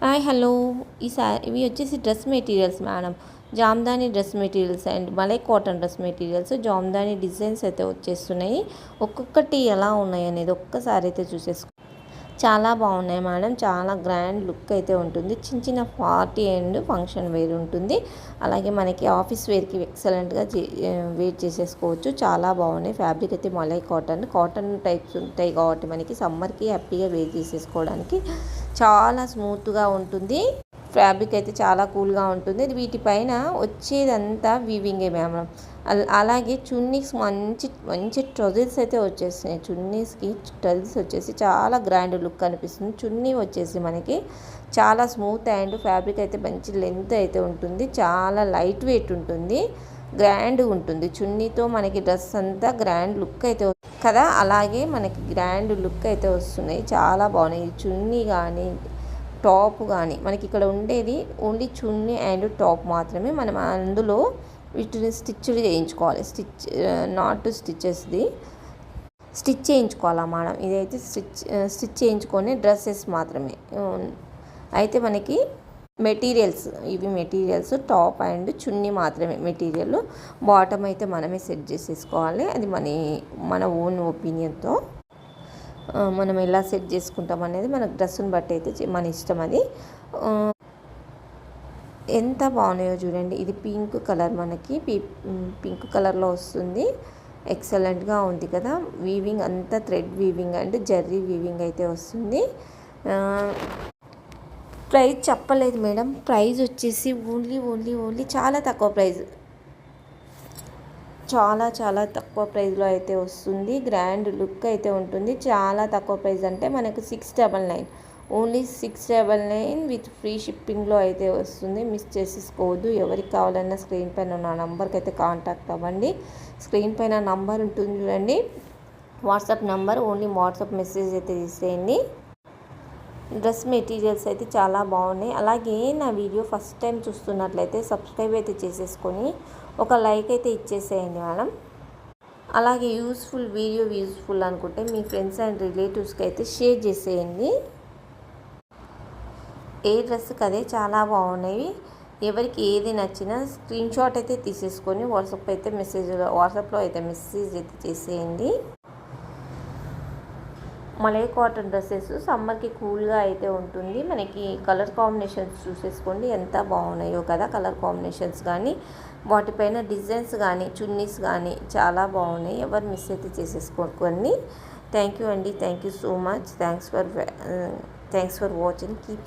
Hi hello. ఇవి వచ్చేసి dress materials madam. Jamdani dress materials and malai cotton dress materials, Jamdani designs అయితే వచ్చేస్తున్నాయి. ఒక్కొక్కటి ఎలా ఉన్నాయి అనేది ఒక్కసారి అయితే చూసేసుకో. చాలా బాగున్నాయి మేడం. చాలా గ్రాండ్ లుక్ అయితే ఉంటుంది. చిన్న చిన్న పార్టీ అండ్ ఫంక్షన్ వేర్ ఉంటుంది. అలాగే మనకి ఆఫీస్ వేర్కి ఎక్సలెంట్గా వేర్ చేసేసుకోవచ్చు. చాలా బాగున్నాయి. ఫ్యాబ్రిక్ అయితే మలై కాటన్ టైప్స్ ఉంటాయి కాబట్టి మనకి సమ్మర్కి హ్యాపీగా వేర్ చేసేసుకోవడానికి చాలా స్మూత్గా ఉంటుంది. ఫ్యాబ్రిక్ అయితే చాలా కూల్గా ఉంటుంది. వీటిపైన వచ్చేదంతా వీవింగే మ్యామ్. అలాగే చున్నీస్ మంచి మంచి ట్రజిల్స్ అయితే వచ్చేసినాయి. చున్నీస్కి ట్రజిల్స్ వచ్చేసి చాలా గ్రాండ్ లుక్ అనిపిస్తుంది. చున్నీ వచ్చేసి మనకి చాలా స్మూత్ అండ్ ఫ్యాబ్రిక్ అయితే మంచి లెంత్ అయితే ఉంటుంది. చాలా లైట్ వెయిట్ ఉంటుంది. గ్రాండ్ ఉంటుంది. చున్నీతో మనకి డ్రెస్ అంతా గ్రాండ్ లుక్ అయితే కదా. అలాగే మనకి గ్రాండ్ లుక్ అయితే వస్తున్నాయి. చాలా బాగున్నాయి. చున్నీ కానీ టాప్ కానీ మనకి ఇక్కడ ఉండేది ఓన్లీ చున్నీ అండ్ టాప్ మాత్రమే. మనం అందులో వీటిని స్టిచ్లు చేయించుకోవాలి. నాట్ స్టిచ్చెస్ది స్టిచ్ చేయించుకోవాలా మేడం. ఇదైతే స్టిచ్ చేయించుకొని డ్రెస్సెస్ మాత్రమే. అయితే మనకి ఇవి మెటీరియల్స్ టాప్ అండ్ చున్నీ మాత్రమే మెటీరియల్. బాటమ్ అయితే మనమే సెట్ చేసేసుకోవాలి. అది మన ఓన్ ఒపీనియన్తో మనం ఎలా సెట్ చేసుకుంటాం అనేది మన డ్రెస్సుని బట్టి అయితే మన ఇష్టం. అది ఎంత బాగున్నాయో చూడండి. ఇది పింక్ కలర్, మనకి పింక్ కలర్లో వస్తుంది. ఎక్సలెంట్గా ఉంది కదా. వీవింగ్ అంతా thread weaving and zari weaving అయితే వస్తుంది. ప్రైస్ చెప్పలేదు మేడం. ప్రైస్ వచ్చేసి ఓన్లీ చాలా తక్కువ ప్రైస్. చాలా తక్కువ ప్రైస్లో అయితే వస్తుంది. గ్రాండ్ లుక్ అయితే ఉంటుంది. చాలా తక్కువ ప్రైస్ అంటే మనకు 699, ఓన్లీ 699 విత్ ఫ్రీ షిప్పింగ్లో అయితే వస్తుంది. మిస్ చేసేసుకోవద్దు. ఎవరికి కావాలన్నా స్క్రీన్ పైన ఉన్న నంబర్కి అయితే కాంటాక్ట్ అవ్వండి. స్క్రీన్ పైన నంబర్ ఉంటుంది చూడండి, WhatsApp number. Only WhatsApp message అయితే తీసేయండి. డ్రెస్ మెటీరియల్స్ అయితే చాలా బాగున్నాయి. అలాగే నా వీడియో ఫస్ట్ టైం చూస్తున్నట్లయితే సబ్స్క్రైబ్ అయితే చేసేసుకొని ఒక లైక్ అయితే ఇచ్చేసేయండి మేడం. అలాగే వీడియో యూస్ఫుల్ అనుకుంటే మీ ఫ్రెండ్స్ అండ్ రిలేటివ్స్కి అయితే షేర్ చేసేయండి. ఏ డ్రెస్కి అదే చాలా బాగున్నాయి. ఎవరికి ఏది నచ్చినా స్క్రీన్ షాట్ అయితే తీసేసుకొని వాట్సాప్లో అయితే మెసేజ్ అయితే చేసేయండి. మలై కాటన్ డ్రెస్సెస్ సమ్మర్కి కూల్గా అయితే ఉంటుంది. మనకి కలర్ కాంబినేషన్స్ చూసేసుకోండి ఎంత బాగున్నాయో కదా. కలర్ కాంబినేషన్స్ కానీ వాటిపైన డిజైన్స్ కానీ చున్నీస్ కానీ చాలా బాగున్నాయి. ఎవరు మిస్ అయితే చేసేసుకోండి. థ్యాంక్ యూ అండి. Thank you so much. Thanks for watching. Keep